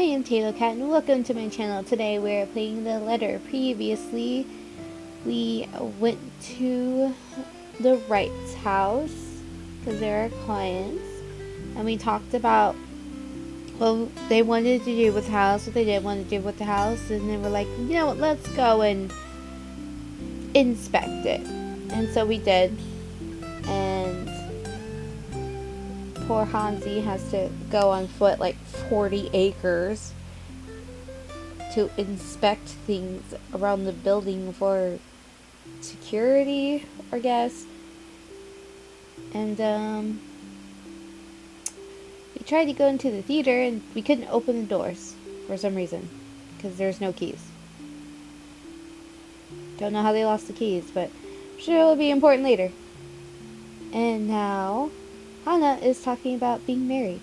am Taylor Cat and welcome to my channel. Today we're playing the letter. Previously, we went to the Wright's house because they're our clients, and we talked about what they wanted to do with the house, what they didn't want to do with the house, and then we're like, you know what, let's go and inspect it. And so we did, and poor Hansi has to go on foot like 40 acres to inspect things around the building for security, I guess. And we tried to go into the theater and we couldn't open the doors for some reason because there's no keys. Don't know how they lost the keys, but I'm sure it'll be important later. And now Hannah is talking about being married.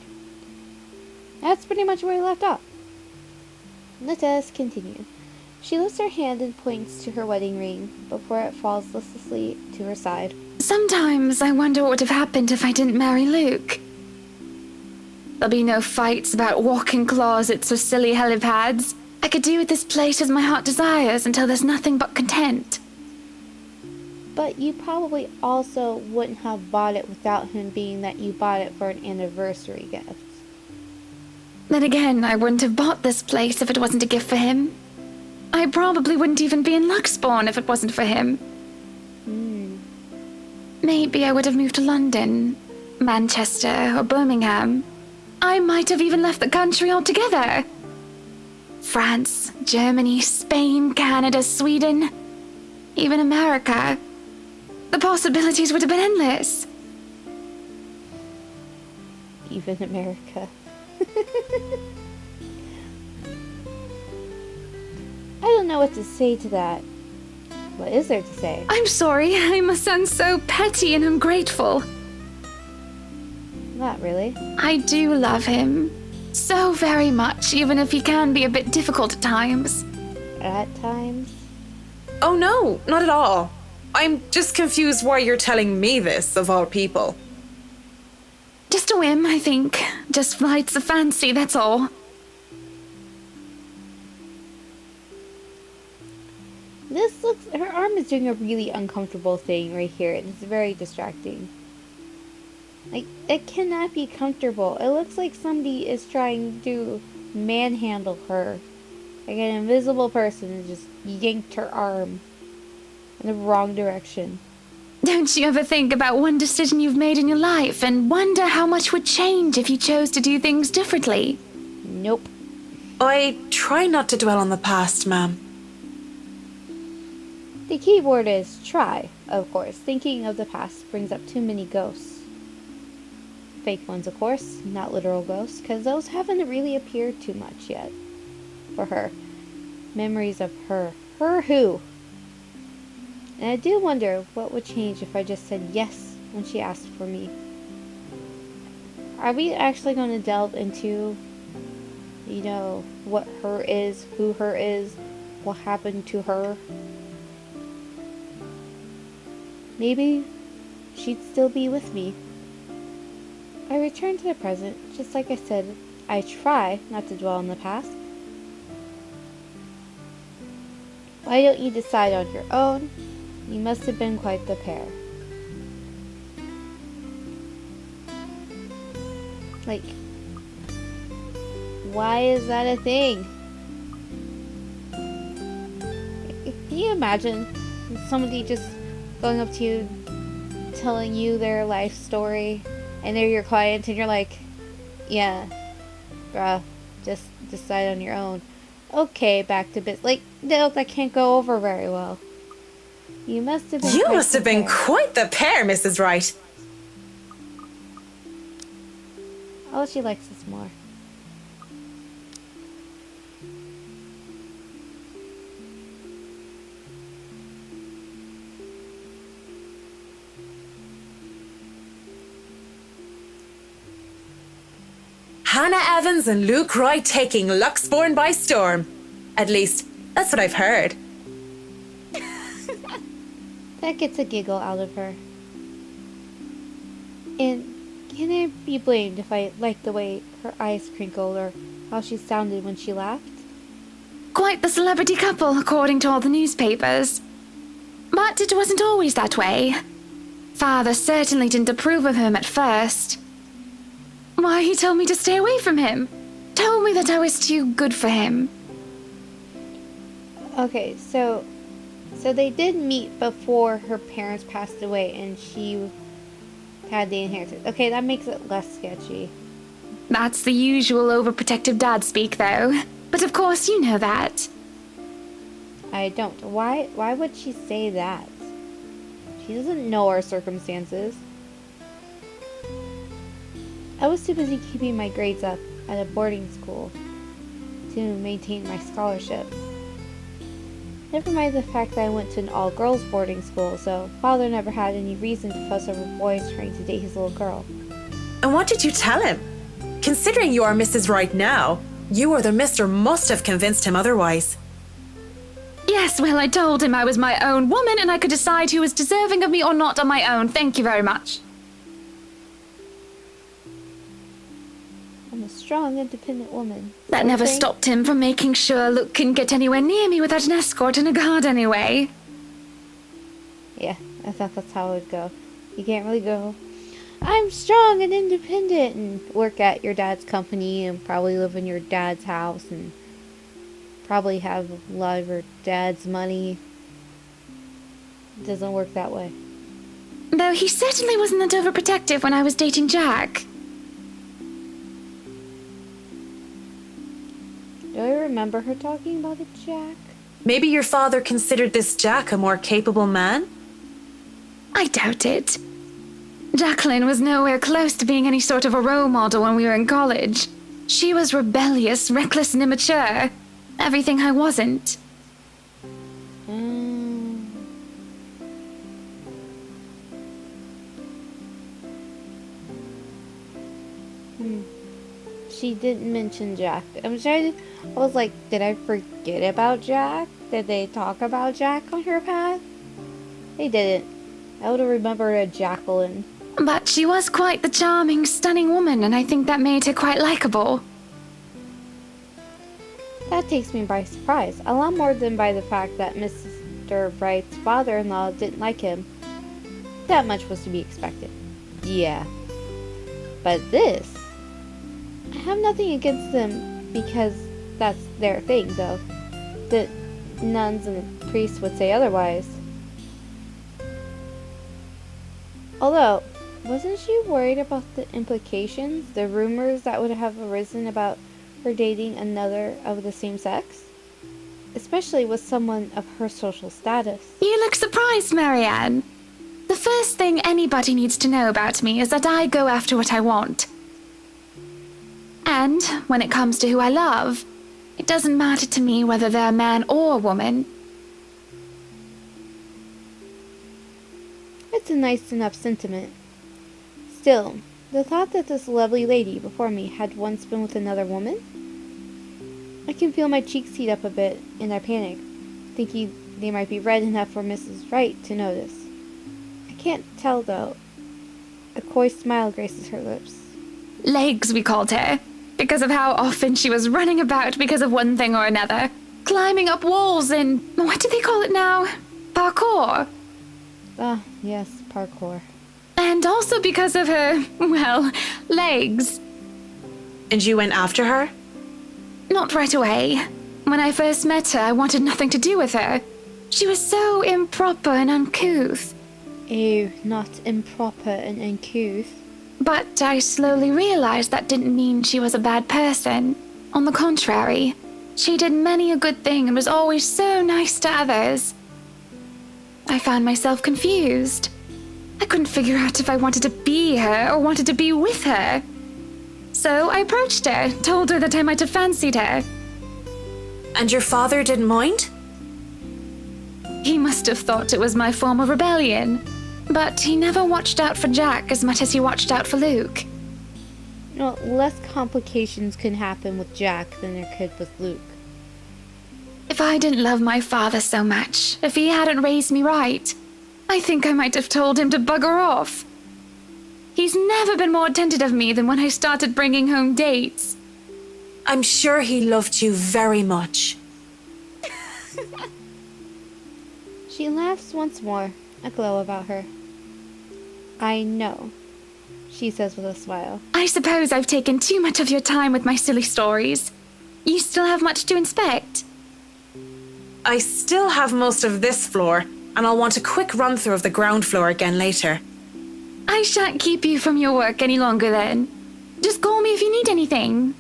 That's pretty much where we left off. Let us continue. She lifts her hand and points to her wedding ring before it falls listlessly to her side. Sometimes I wonder what would have happened if I didn't marry Luke. There'll be no fights about walk-in closets or silly helipads. I could do with this place as my heart desires until there's nothing but content. But you probably also wouldn't have bought it without him, being that you bought it for an anniversary gift. Then again, I wouldn't have bought this place if it wasn't a gift for him. I probably wouldn't even be in Luxbourne if it wasn't for him. Maybe I would have moved to London, Manchester, or Birmingham. I might have even left the country altogether. France, Germany, Spain, Canada, Sweden, even America. The possibilities would have been endless. Even America. I don't know what to say to that. What is there to say? I'm sorry, I must sound so petty and ungrateful. Not really. I do love him. So very much, even if he can be a bit difficult at times. At times? Oh no, not at all. I'm just confused why you're telling me this, of all people. Just a whim, I think. Just flights of fancy, that's all. This looks... Her arm is doing a really uncomfortable thing right here. It's very distracting. Like, it cannot be comfortable. It looks like somebody is trying to manhandle her. Like an invisible person just yanked her arm in the wrong direction. Don't you ever think about one decision you've made in your life and wonder how much would change if you chose to do things differently? Nope. I try not to dwell on the past, ma'am. The key word is try, of course. Thinking of the past brings up too many ghosts. Fake ones, of course, not literal ghosts, because those haven't really appeared too much yet for her. Memories of her. Her who? And I do wonder what would change if I just said yes when she asked for me. Are we actually going to delve into, you know, what her is, who her is, what happened to her? Maybe she'd still be with me. I return to the present, just like I said. I try not to dwell on the past. Why don't you decide on your own? You must have been quite the pair. Like, why is that a thing? Can you imagine somebody just going up to you, telling you their life story, and they're your client, and you're like, yeah, bruh, just decide on your own. Okay, back to business. Like, no, that can't go over very well. You must have been. You must have been quite the pair, Mrs. Wright. Oh, she likes us more. Hannah Evans and Luke Wright taking Luxbourne by storm. At least, that's what I've heard. That gets a giggle out of her. And can I be blamed if I like the way her eyes crinkle or how she sounded when she laughed? Quite the celebrity couple, according to all the newspapers. But it wasn't always that way. Father certainly didn't approve of him at first. Why, he told me to stay away from him. Told me that I was too good for him. Okay, so they did meet before her parents passed away and she had the inheritance. Okay, that makes it less sketchy. That's the usual overprotective dad speak, though. But of course you know that. I don't. Why would she say that? She doesn't know our circumstances. I was too busy keeping my grades up at a boarding school to maintain my scholarship. Never mind the fact that I went to an all-girls boarding school, so father never had any reason to fuss over boys trying to date his little girl. And what did you tell him? Considering you are Mrs. Right now, you or the mister must have convinced him otherwise. Yes, well, I told him I was my own woman and I could decide who was deserving of me or not on my own. Thank you very much. I'm a strong, independent woman. That never stopped him from making sure Luke couldn't get anywhere near me without an escort and a guard anyway. Yeah, I thought that's how it would go. You can't really go, I'm strong and independent, and work at your dad's company and probably live in your dad's house and probably have a lot of your dad's money. It doesn't work that way. Though he certainly wasn't that overprotective when I was dating Jack. Do I remember her talking about a Jack? Maybe your father considered this Jack a more capable man? I doubt it. Jacqueline was nowhere close to being any sort of a role model when we were in college. She was rebellious, reckless, and immature. Everything I wasn't. She didn't mention Jack. I was like, did I forget about Jack? Did they talk about Jack on her path? They didn't. I would have remembered a Jacqueline. But she was quite the charming, stunning woman, and I think that made her quite likable. That takes me by surprise. A lot more than by the fact that Mr. Wright's father-in-law didn't like him. That much was to be expected. Yeah. But this... I have nothing against them because that's their thing, though. The nuns and priests would say otherwise. Although, wasn't she worried about the implications, the rumors that would have arisen about her dating another of the same sex? Especially with someone of her social status. You look surprised, Marianne. The first thing anybody needs to know about me is that I go after what I want. And when it comes to who I love, it doesn't matter to me whether they're a man or a woman. It's a nice enough sentiment. Still, the thought that this lovely lady before me had once been with another woman? I can feel my cheeks heat up a bit, and I panic, thinking they might be red enough for Mrs. Wright to notice. I can't tell, though. A coy smile graces her lips. Legs, we called her, because of how often she was running about because of one thing or another. Climbing up walls and... what do they call it now? Parkour. Ah, yes, parkour. And also because of her, well, legs. And you went after her? Not right away. When I first met her, I wanted nothing to do with her. She was so improper and uncouth. Ew, not improper and uncouth. But I slowly realized that didn't mean she was a bad person. On the contrary, she did many a good thing and was always so nice to others. I found myself confused. I couldn't figure out if I wanted to be her or wanted to be with her. So I approached her, told her that I might have fancied her. And your father didn't mind? He must have thought it was my form of rebellion. But he never watched out for Jack as much as he watched out for Luke. Well, less complications can happen with Jack than there could with Luke. If I didn't love my father so much, if he hadn't raised me right, I think I might have told him to bugger off. He's never been more attentive of me than when I started bringing home dates. I'm sure he loved you very much. She laughs once more, a glow about her. I know, she says with a smile. I suppose I've taken too much of your time with my silly stories. You still have much to inspect? I still have most of this floor, and I'll want a quick run-through of the ground floor again later. I shan't keep you from your work any longer then. Just call me if you need anything.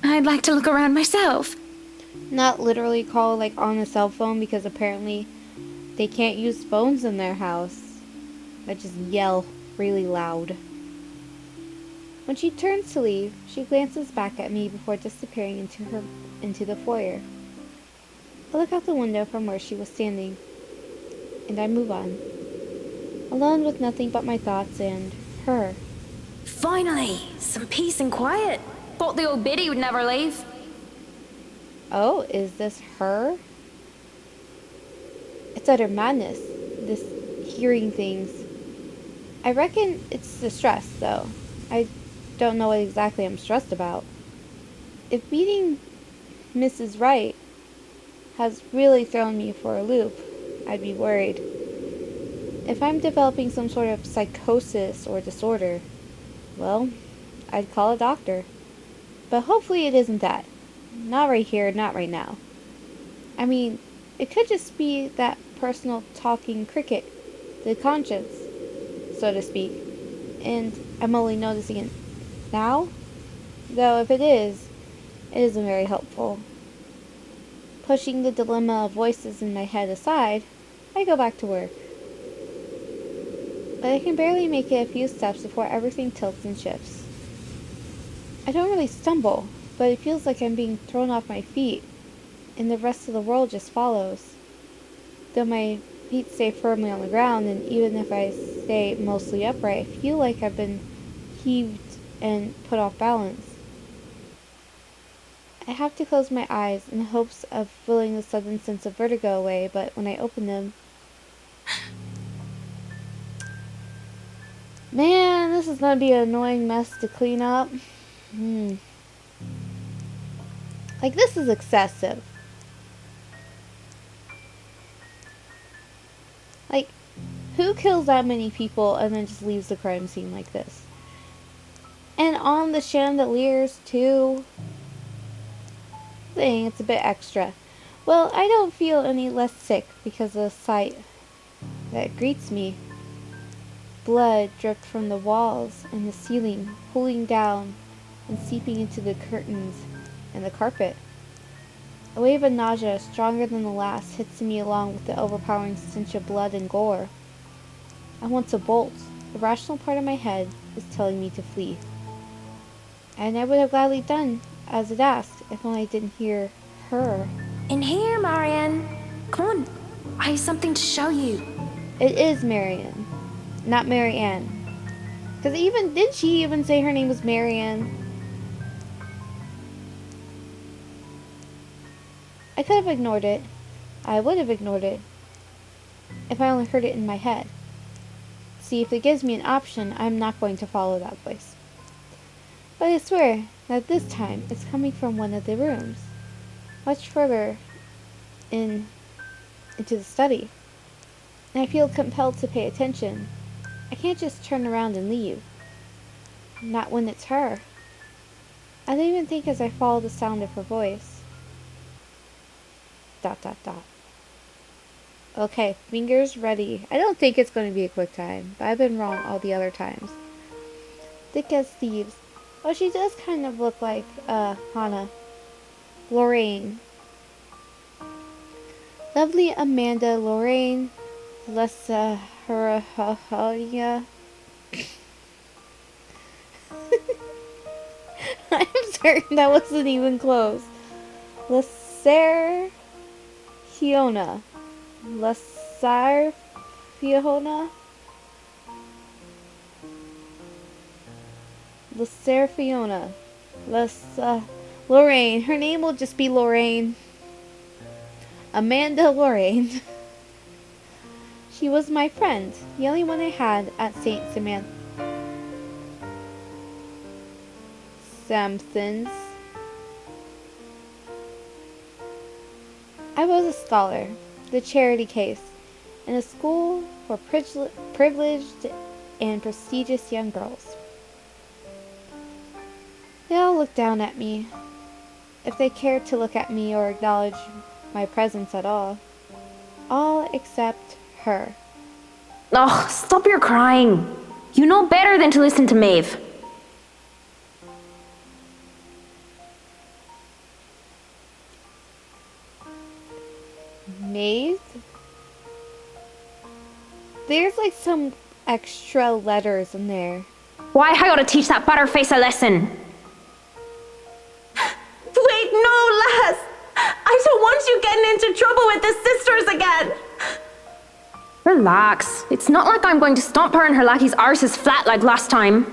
I'd like to look around myself. Not literally call like on a cell phone, because apparently they can't use phones in their house. I just yell really loud. When she turns to leave, she glances back at me before disappearing into the foyer. I look out the window from where she was standing, and I move on, alone with nothing but my thoughts and her. Finally, some peace and quiet. Thought the old biddy would never leave. Oh, is this her? It's utter madness, this hearing things. I reckon it's the stress, though. I don't know what exactly I'm stressed about. If meeting Mrs. Wright has really thrown me for a loop, I'd be worried. If I'm developing some sort of psychosis or disorder, well, I'd call a doctor. But hopefully it isn't that. Not right here, not right now. I mean, it could just be that personal talking cricket, the conscience, so to speak, and I'm only noticing it now? Though if it isn't very helpful. Pushing the dilemma of voices in my head aside, I go back to work. But I can barely make it a few steps before everything tilts and shifts. I don't really stumble, but it feels like I'm being thrown off my feet, and the rest of the world just follows. Though my feet stay firmly on the ground, and even if I stay mostly upright, I feel like I've been heaved and put off balance. I have to close my eyes in hopes of feeling the sudden sense of vertigo away, but when I open them... Man, this is gonna be an annoying mess to clean up. Like, this is excessive. Like, who kills that many people and then just leaves the crime scene like this? And on the chandeliers, too. Dang, it's a bit extra. Well, I don't feel any less sick because of the sight that greets me. Blood dripped from the walls and the ceiling, pooling down and seeping into the curtains and the carpet. A wave of nausea, stronger than the last, hits me along with the overpowering stench of blood and gore. I want to bolt. The rational part of my head is telling me to flee. And I would have gladly done as it asked if only I didn't hear her. In here, Marianne. Come on, I have something to show you. It is Marianne, not Marianne. Because did she even say her name was Marianne? I could have ignored it. I would have ignored it if I only heard it in my head. See, if it gives me an option, I'm not going to follow that voice. But I swear that this time it's coming from one of the rooms, much further into the study. And I feel compelled to pay attention. I can't just turn around and leave. Not when it's her. I don't even think as I follow the sound of her voice. ... Okay, fingers ready. I don't think it's going to be a quick time, but I've been wrong all the other times. Thick as thieves. Oh, she does kind of look like, Hannah. Lorraine. Lovely Amanda Lorraine. Lessa Herahonia. I'm certain that wasn't even close. Lesser Fiona. Lesser Fiona. Lesser Fiona. Lorraine. Her name will just be Lorraine. Amanda Lorraine. She was my friend, the only one I had at St. Samson's. I was a scholar, the charity case, in a school for privileged and prestigious young girls. They all looked down at me, if they cared to look at me or acknowledge my presence at all. All except her. Oh, stop your crying. You know better than to listen to Maeve. Maeve? There's like some extra letters in there. Why, I ought to teach that butterface a lesson. Wait, no, lass! I don't want you getting into trouble with the sisters again! Relax. It's not like I'm going to stomp her and her lackey's arses flat like last time.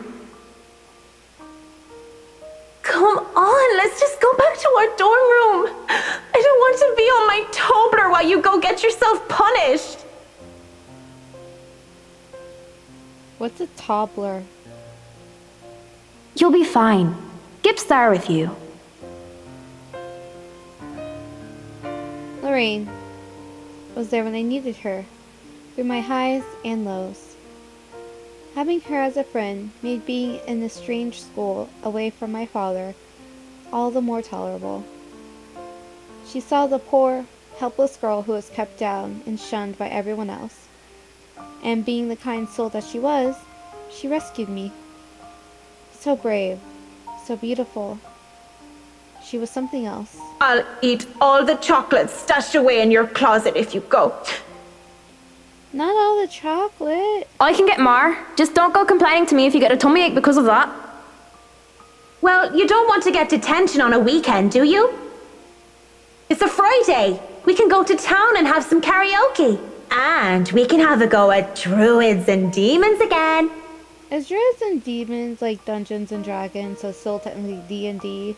Come on, let's just go back to our dorm room. I don't want to be on my Tobler while you go get yourself punished. What's a toddler? You'll be fine. Gip's there with you. Lorraine was there when I needed her, through my highs and lows. Having her as a friend made being in a strange school away from my father all the more tolerable. She saw the poor, helpless girl who was kept down and shunned by everyone else, and being the kind soul that she was, she rescued me. So brave, so beautiful. She was something else. I'll eat all the chocolates stashed away in your closet if you go. Not all the chocolate. I can get more. Just don't go complaining to me if you get a tummy ache because of that. Well, you don't want to get detention on a weekend, do you? It's a Friday. We can go to town and have some karaoke. And we can have a go at druids and demons again. Is Druids and Demons like Dungeons and Dragons, so still technically D&D,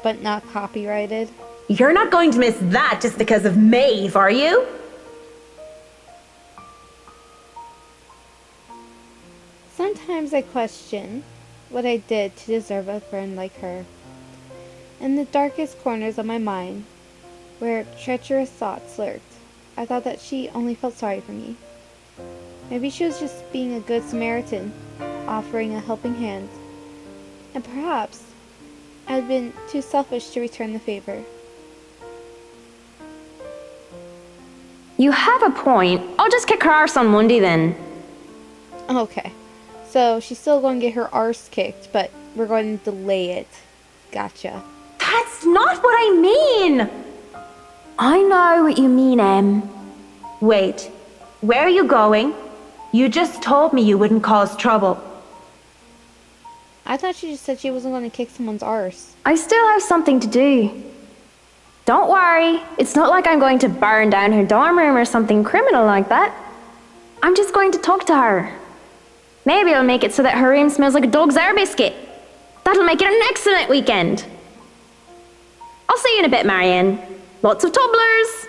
but not copyrighted? You're not going to miss that just because of Maeve, are you? Sometimes I question what I did to deserve a friend like her. In the darkest corners of my mind, where treacherous thoughts lurked, I thought that she only felt sorry for me. Maybe she was just being a good Samaritan, offering a helping hand. And perhaps I had been too selfish to return the favor. You have a point. I'll just kick her arse on Monday then. Okay, so she's still going to get her arse kicked, but we're going to delay it. Gotcha. That's not what I mean! I know what you mean, Em. Wait, where are you going? You just told me you wouldn't cause trouble. I thought she just said she wasn't going to kick someone's arse. I still have something to do. Don't worry, it's not like I'm going to burn down her dorm room or something criminal like that. I'm just going to talk to her. Maybe I'll make it so that her room smells like a dog's air biscuit. That'll make it an excellent weekend. I'll see you in a bit, Marianne. Lots of tobblers.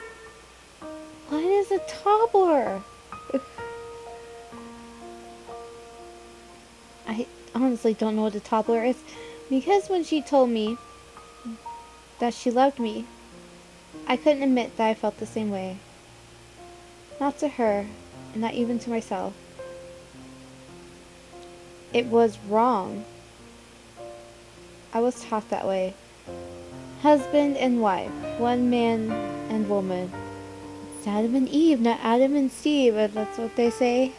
What is a toddler? I honestly don't know what a toddler is, because when she told me that she loved me, I couldn't admit that I felt the same way. Not to her, and not even to myself. It was wrong. I was taught that way. Husband and wife, one man and woman. It's Adam and Eve, not Adam and Steve, but that's what they say.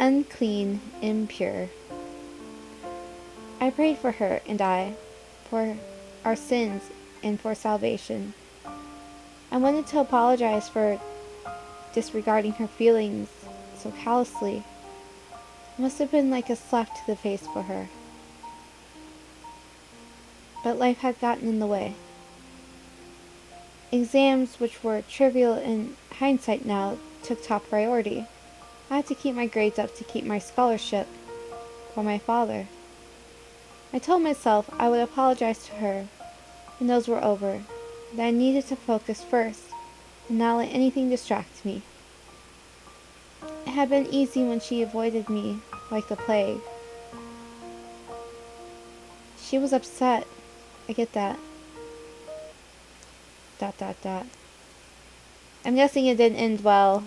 Unclean, impure. I prayed for her and for our sins and for salvation. I wanted to apologize for disregarding her feelings so callously. It must have been like a slap to the face for her. But life had gotten in the way. Exams, which were trivial in hindsight now, took top priority. I had to keep my grades up to keep my scholarship for my father. I told myself I would apologize to her when those were over, that I needed to focus first and not let anything distract me. It had been easy when she avoided me like the plague. She was upset. I get that. ... I'm guessing it didn't end well.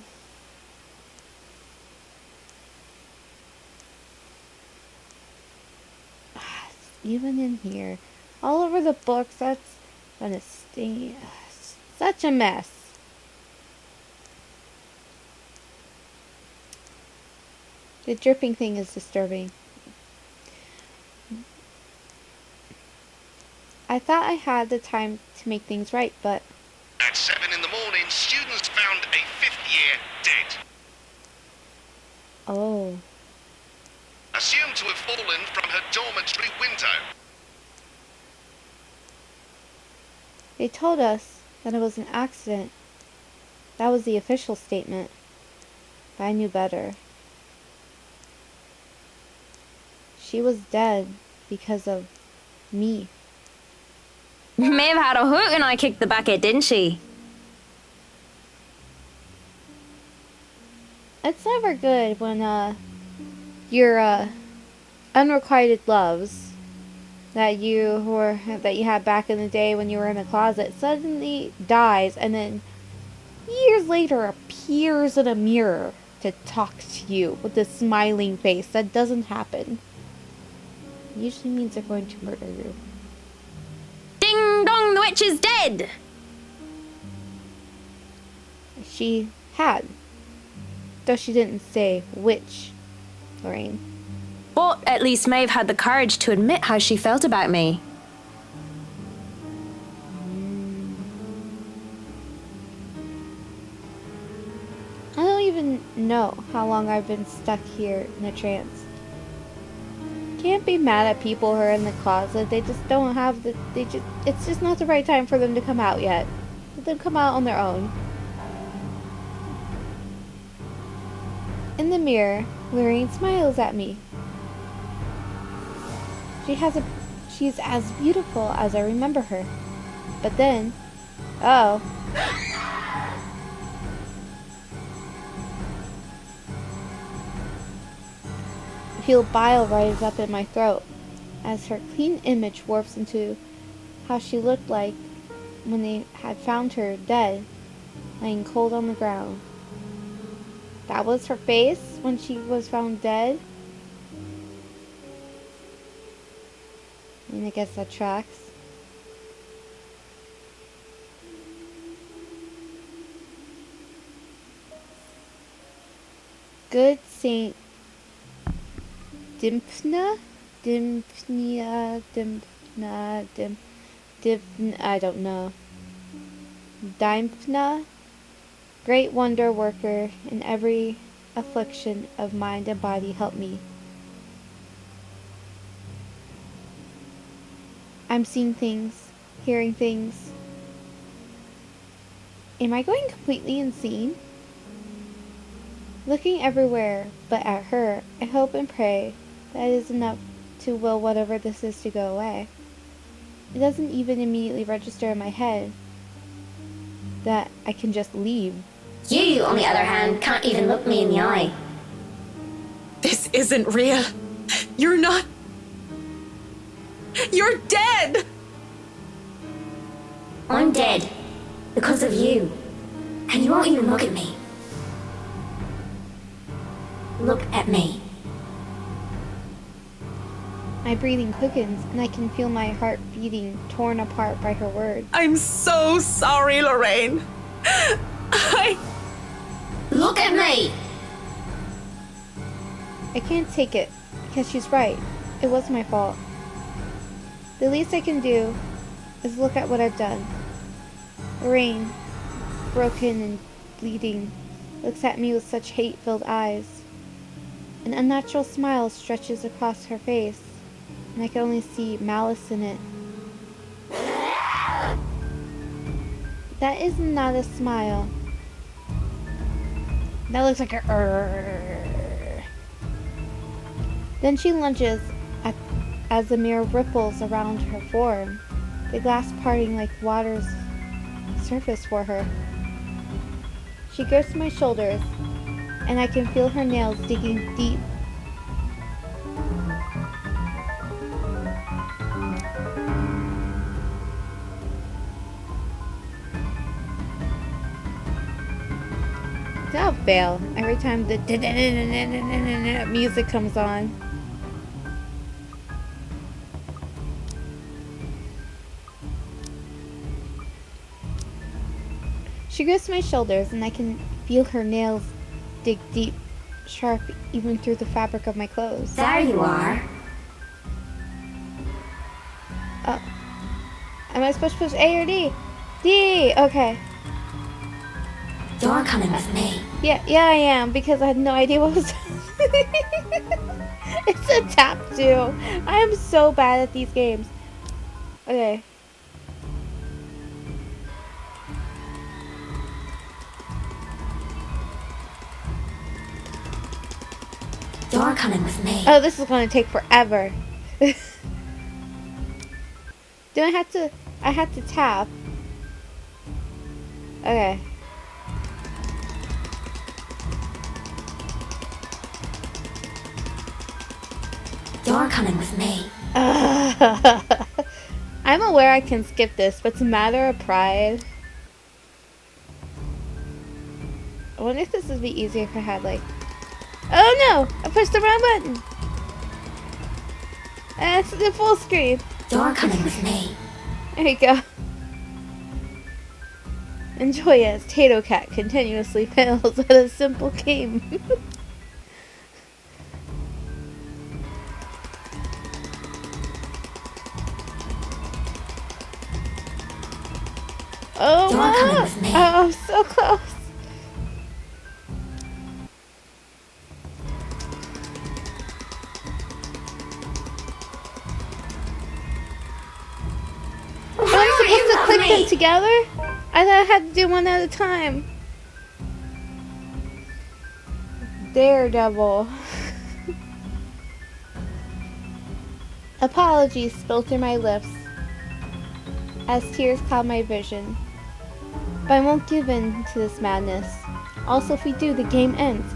Even in here. All over the books, that's gonna sting. Such a mess. The dripping thing is disturbing. I thought I had the time to make things right, but... At 7 in the morning, students found a 5th year dead. Oh. Assumed to have fallen from her dormitory window. They told us that it was an accident. That was the official statement. But I knew better. She was dead because of me. Maeve had a hoot and I kicked the bucket, didn't she? It's never good when your unrequited loves that you had back in the day when you were in the closet suddenly dies and then years later appears in a mirror to talk to you with a smiling face. That doesn't happen. It usually means they're going to murder you. Ding dong, the witch is dead! She had. Though she didn't say which, Lorraine. But at least Maeve had the courage to admit how she felt about me. I don't even know how long I've been stuck here in a trance. Can't be mad at people who are in the closet. They just don't have the... It's just not the right time for them to come out yet. Let them come out on their own. In the mirror, Lorraine smiles at me. She's as beautiful as I remember her. But then... Oh. I feel bile rise up in my throat as her clean image warps into how she looked like when they had found her dead, laying cold on the ground. That was her face when she was found dead? I mean, I guess that tracks. Good Saint Dimphna? I don't know. Dimphna? Great wonder worker, in every affliction of mind and body, help me. I'm seeing things, hearing things. Am I going completely insane? Looking everywhere but at her, I hope and pray that it is enough to will whatever this is to go away. It doesn't even immediately register in my head that I can just leave. You, on the other hand, can't even look me in the eye. This isn't real. You're not... You're dead! I'm dead. Because of you. And you won't even look at me. Look at me. My breathing quickens, and I can feel my heart beating, torn apart by her words. I'm so sorry, Lorraine. Look at me! I can't take it, because she's right. It was my fault. The least I can do is look at what I've done. Lorraine, broken and bleeding, looks at me with such hate-filled eyes. An unnatural smile stretches across her face, and I can only see malice in it. That is not a smile. That looks like a... Then she lunges as the mirror ripples around her form, the glass parting like water's surface for her. She grips my shoulders, and I can feel her nails digging deep fail every time the music comes on. She grips my shoulders, and I can feel her nails dig deep, sharp, even through the fabric of my clothes. There you are. Am I supposed to push A or D? D! Okay. You're coming with me. Yeah, I am, because I had no idea what was... It's a tap, too. I am so bad at these games. Okay. You're coming with me. Oh, this is going to take forever. Do I have to... I have to tap. Okay. You're coming with me. I'm aware I can skip this, but it's a matter of pride. I wonder if this would be easier if I had, like... Oh no! I pushed the wrong button! It's the full screen. You're coming with me. There you go. Enjoy as Tato Cat continuously fails at a simple game. Oh You're my! coming with me. Oh, so close. Am I supposed to click them together? I thought I had to do one at a time. Daredevil. Apologies spilled through my lips as tears cloud my vision. But I won't give in to this madness. Also, if we do, the game ends.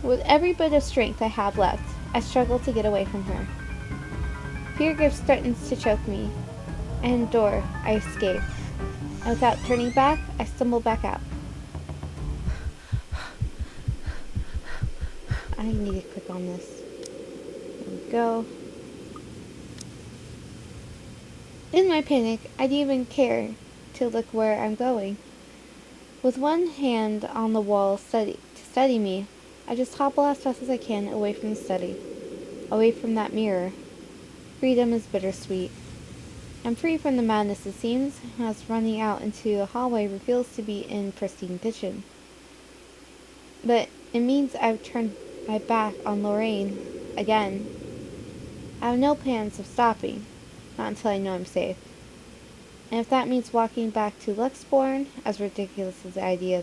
With every bit of strength I have left, I struggle to get away from her. Fear grips threatens to choke me. I endure, I escape. And without turning back, I stumble back out. I need to click on this. There we go. In my panic, I didn't even care to look where I'm going. With one hand on the wall to steady me, I just hobble as fast as I can away from the study, away from that mirror. Freedom is bittersweet. I'm free from the madness it seems, as running out into the hallway reveals to be in pristine condition. But it means I've turned my back on Lorraine again. I have no plans of stopping, not until I know I'm safe. And if that means walking back to Luxborn, as ridiculous as the idea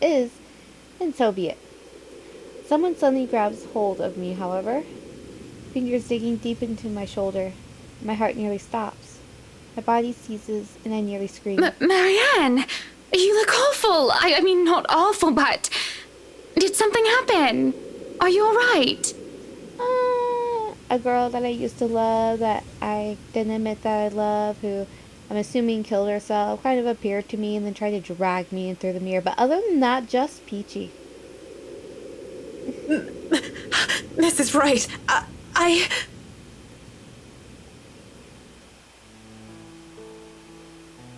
is, then so be it. Someone suddenly grabs hold of me, however, fingers digging deep into my shoulder. My heart nearly stops. My body seizes, and I nearly scream. Marianne, you look awful. I mean, not awful, but did something happen? Are you alright? A girl that I used to love, that I didn't admit that I love, who I'm assuming killed herself, kind of appeared to me and then tried to drag me in through the mirror. But other than that, just peachy. This is right.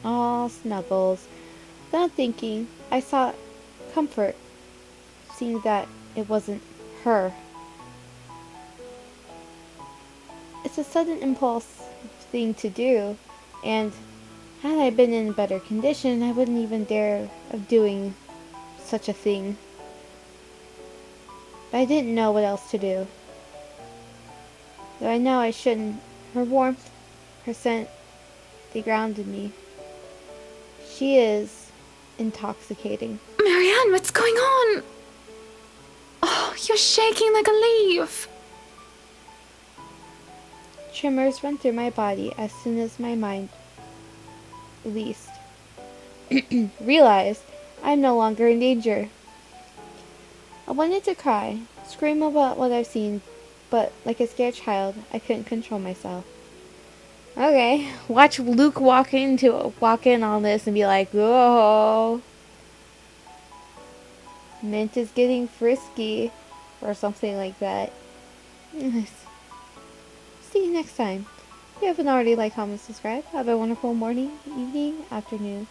Aw, Snuggles. Without thinking, I sought comfort, seeing that it wasn't her. It's a sudden impulse thing to do, and had I been in better condition, I wouldn't even dare of doing such a thing. But I didn't know what else to do. Though I know I shouldn't. Her warmth, her scent, they grounded me. She is intoxicating. Marianne, what's going on? Oh, you're shaking like a leaf. Tremors run through my body as soon as my mind realized I'm no longer in danger. I wanted to cry, scream about what I've seen, but like a scared child, I couldn't control myself. Okay, watch Luke walk in on this and be like, "Oh, Mint is getting frisky," or something like that. See you next time. If you haven't already, like, comment, subscribe. Have a wonderful morning, evening, afternoon,